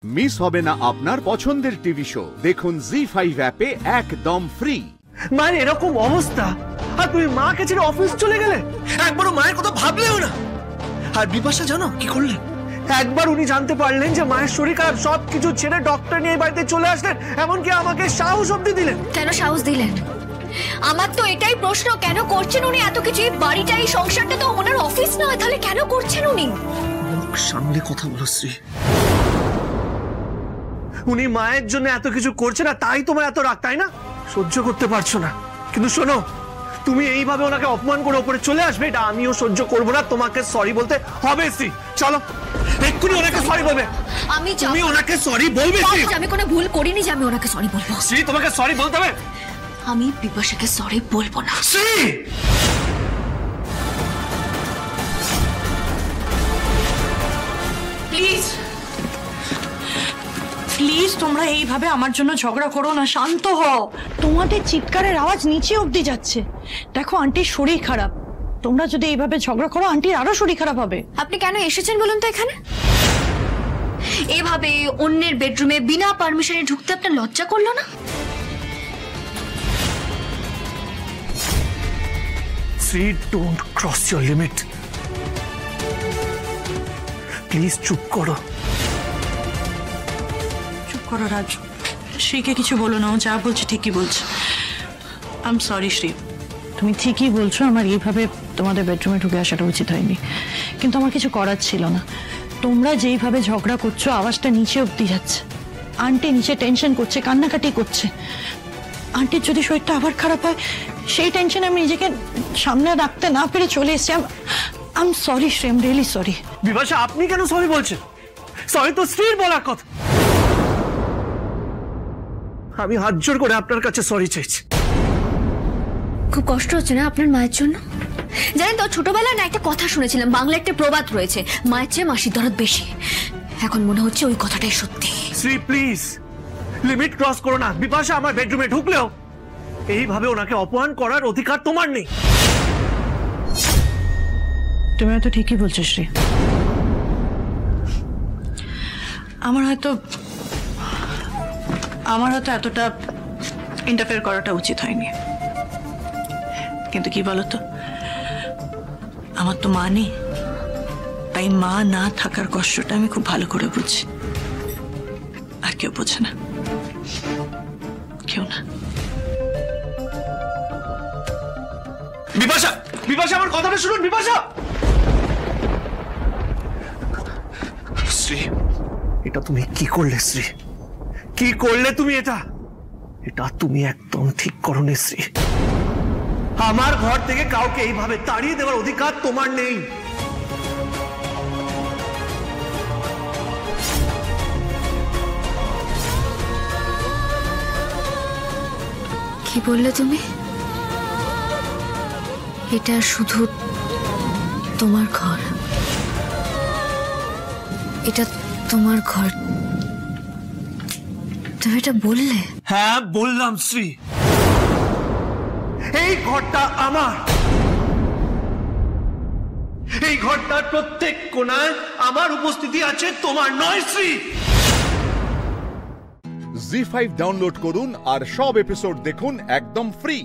Miss হবে না আপনার পছন্দের টিভি শো। দেখুন জি5 অ্যাপে একদম ফ্রি। মায়ের এরকম অবস্থা আর তুমি মাকে ছেড়ে অফিস চলে গেলে, একবারও মায়ের কথা ভাবলেও না। আর বিপাশা জানো কি করলেন? একবার উনি জানতে পারলেন যে মায়ের শরীর খারাপ, সবকিছু ছেড়ে ডক্টর নিয়ে বাড়িতে চলে আসলেন, এমনকি আমাকে সাহস অব্দি দিলেন। কেন সাহস দিলেন? আমার তো এটাই প্রশ্ন, কেন করছেন উনি এত কিছু? এই বাড়িটা, এই সংসারটা তো ওনার অফিস নয়, তাহলে কেন করছেন উনি? মুখ সামনে কথা বলো শ্রী। উনি মায়ের জন্য এত কিছু করছে না, তাই তোমার এত রাগ, তাই না? সহ্য করতে পারছো না। কিন্তু শোনো, তুমি এইভাবে ওনাকে অপমান করে উপরে চলে আসবে, এটা আমিও সহ্য করবো না। তোমাকে সরি বলতে হবে শ্রী। চলো এক্ষুনি ওনাকে সরি বলবে। তুমি ওনাকে সরি বলবে শ্রী। আমি কোনো ভুল করিনি যে আমি ওনাকে সরি বলবো। শ্রী তোমাকে সরি বলতে হবে। আমি বিপাশাকে সরি বলবো না। শ্রী প্লিজ প্লিজ তোমরা এইভাবে আমার জন্য ঝগড়া করো না, শান্ত হও। তোমাদের চিৎকারের আওয়াজ নিচে অবধি যাচ্ছে। দেখো আন্টির শরীর খারাপ, তোমরা যদি এইভাবে ঝগড়া করো আন্টির আরো শরীর খারাপ হবে। আপনি কেন এসেছেন বলুন তো এখানে? এভাবে অন্যের বেডরুমে বিনা পারমিশনে ঢুকতে আপনার লজ্জা করলো না? Shri, don't cross your limit. Please চুপ করো। চুপ করো রাজ, শ্রীকে কিছু বলো না, ও যা বলছে ঠিকই বলছে। আই এম সরি শ্রী, তুমি ঠিকই বলছো, আমার এইভাবে তোমাদের বেডরুমে ঢুকে আসাটা উচিত হয়নি, কিন্তু আমার কিছু করার ছিল না। তোমরা যেইভাবে ঝগড়া করছো আওয়াজটা নিচে অবধি যাচ্ছে। আন্টি নিচে টেনশন করছে, কান্নাকাটি করছে। আন্টির যদি শরীরটা আবার খারাপ হয় সেই টেনশনে আমি নিজেকে সামনে রাখতে না পেরে চলে এসেছি। I am sorry Shri, I am really sorry. Bipasha, আপনি কেন সরি বলছেন? সরি তো স্ত্রীর বলার কথা। আমি হাত জোর করে আপনার কাছে সরি চাইছি। খুব কষ্ট হচ্ছে না আপনার মায়ের জন্য? জানেন তো, ছোটবেলায় না একটা কথা শুনেছিলাম, বাংলা একটা প্রবাদ রয়েছে, মায়ের চেয়ে মাসির দরদ বেশি। এখন মনে হচ্ছে ওই কথাটাই সত্যি। শ্রী প্লিজ লিমিট ক্রস করো না। বিপাশা আমার বেডরুমে ঢুকলেও এইভাবে ওনাকে অপমান করার অধিকার তোমার নেই। তুমি হয়তো ঠিকই বলছো শ্রী, আমার হয়তো এতটা ইন্টারফেয়ার করাটা উচিত হয়নি। কিন্তু কি বলতো, আমার তো মা নেই, তাই মা না থাকার কষ্টটা আমি খুব ভালো করে বুঝি। আর কেউ বোঝে না, কেউ না। বিপাশা, বিপাশা আমার কথাটা শুনুন। বিপাশা, শ্রী এটা তুমি কি করলে? শ্রী কি করলে তুমি? এটা তুমি একদম ঠিক করোনি শ্রী। আমার ঘর থেকে কাউকে এইভাবে তাড়িয়ে দেওয়ার অধিকার তোমার নেই। কি বললে তুমি? এটা শুধু তোমার ঘর? এটা তোমার ঘর, তুমি এটা বললে? হ্যাঁ বললাম শ্রী, এই ঘরটা আমার। এই ঘরটার প্রত্যেক কোণায় আমার উপস্থিতি আছে, তোমার নয় শ্রী। জি5 ডাউনলোড করুন আর সব এপিসোড দেখুন একদম ফ্রি।